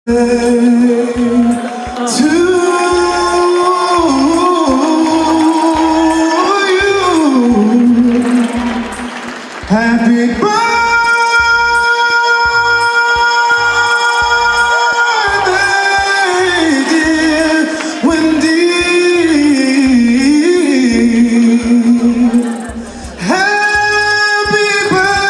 Happy birthday, dear Wendy. Happy birthday.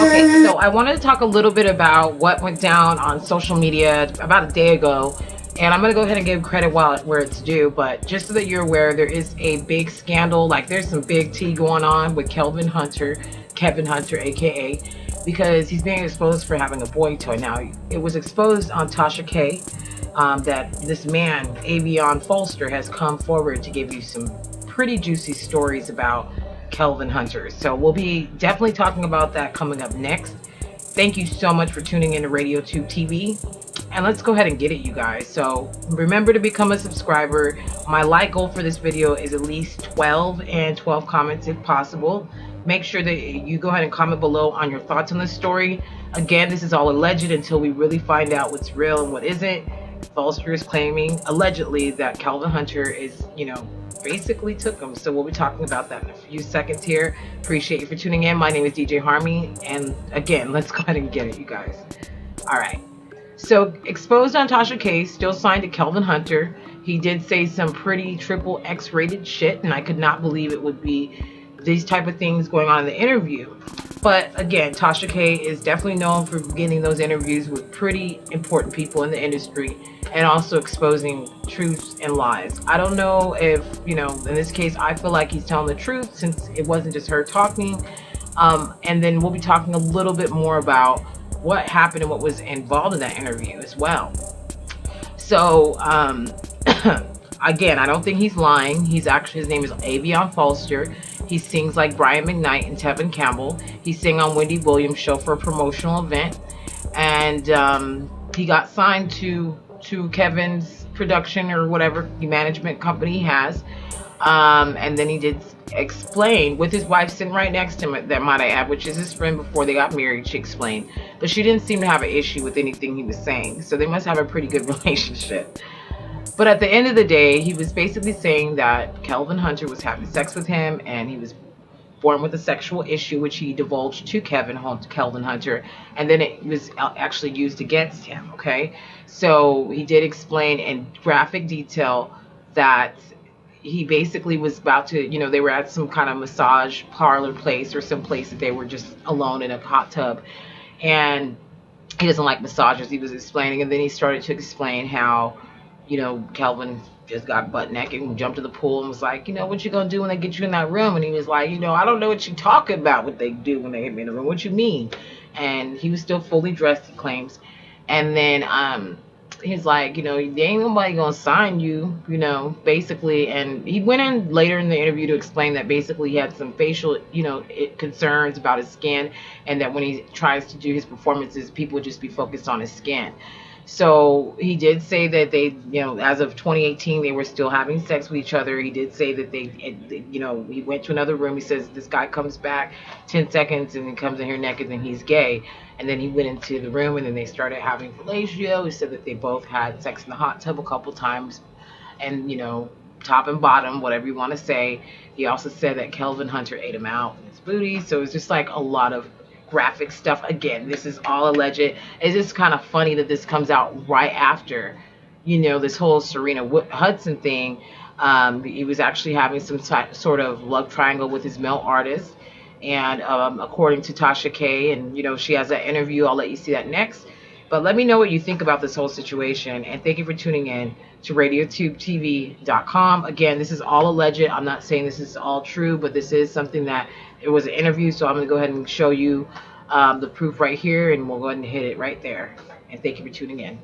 Okay, so I wanted to talk a little bit about what went down on social media about a day ago. And I'm going to go ahead and give credit where it's due. But just so that you're aware, there is a big scandal. Like, there's some big tea going on with Kevin Hunter, a.k.a., because he's being exposed for having a boy toy. Now, it was exposed on Tasha K that this man, Avion Folster, has come forward to give you some pretty juicy stories about Kelvin Hunter. So we'll be definitely talking about that coming up next. Thank you so much for tuning in to RadioTube TV. And let's go ahead and get it, you guys. So remember to become a subscriber. My like goal for this video is at least 12 comments if possible. Make sure that you go ahead and comment below on your thoughts on this story. Again, this is all alleged until we really find out what's real and what isn't. Folster is claiming, allegedly, that Kelvin Hunter is, basically took him. So we'll be talking about that in a few seconds here. Appreciate you for tuning in. My name is DJ Harmy. And again, let's go ahead and get it, you guys. All right. So, exposed on Tasha K, still signed to Kelvin Hunter. He did say some pretty triple X rated shit, and I could not believe it would be these type of things going on in the interview. But again, Tasha K is definitely known for getting those interviews with pretty important people in the industry and also exposing truths and lies. I don't know if, in this case, I feel like he's telling the truth since it wasn't just her talking. And then we'll be talking a little bit more about what happened and what was involved in that interview as well. So again, I don't think he's lying. His name is Avion Folster. He sings like Brian McKnight and Tevin Campbell. He sang on Wendy Williams' show for a promotional event, and he got signed to Kevin's production or whatever management company he has. And then he did explain with his wife sitting right next to him, that might I add, which is his friend before they got married. She explained, but she didn't seem to have an issue with anything he was saying, so they must have a pretty good relationship. But at the end of the day, he was basically saying that Kelvin Hunter was having sex with him, and he was born with a sexual issue, which he divulged to Kelvin Hunter, and then it was actually used against him. Okay, so he did explain in graphic detail that he basically was about to, they were at some kind of massage parlor place or some place that they were just alone in a hot tub, and he doesn't like massages, he was explaining. And then he started to explain how, Kelvin just got butt naked and jumped to the pool and was like, what you gonna do when they get you in that room? And he was like, I don't know what you talking about, what they do when they get me in the room, what you mean? And he was still fully dressed, he claims. And then he's like, there ain't nobody gonna sign you, basically. And he went in later in the interview to explain that basically he had some facial, concerns about his skin, and that when he tries to do his performances, people would just be focused on his skin. So he did say that they, as of 2018, they were still having sex with each other. He did say that he went to another room. He says this guy comes back 10 seconds and then comes in here naked and he's gay. And then he went into the room and then they started having fellatio. He said that they both had sex in the hot tub a couple times, and, top and bottom, whatever you want to say. He also said that Kelvin Hunter ate him out in his booty. So it's just like a lot of graphic stuff. Again, this is all alleged. It's just kind of funny that this comes out right after, this whole Serena Hudson thing. He was actually having some sort of love triangle with his male artist, and according to Tasha K, and she has that interview. I'll let you see that next. But let me know what you think about this whole situation, and thank you for tuning in to RadioTubeTV.com. Again, this is all alleged. I'm not saying this is all true, but this is something that it was an interview, so I'm going to go ahead and show you the proof right here, and we'll go ahead and hit it right there. And thank you for tuning in.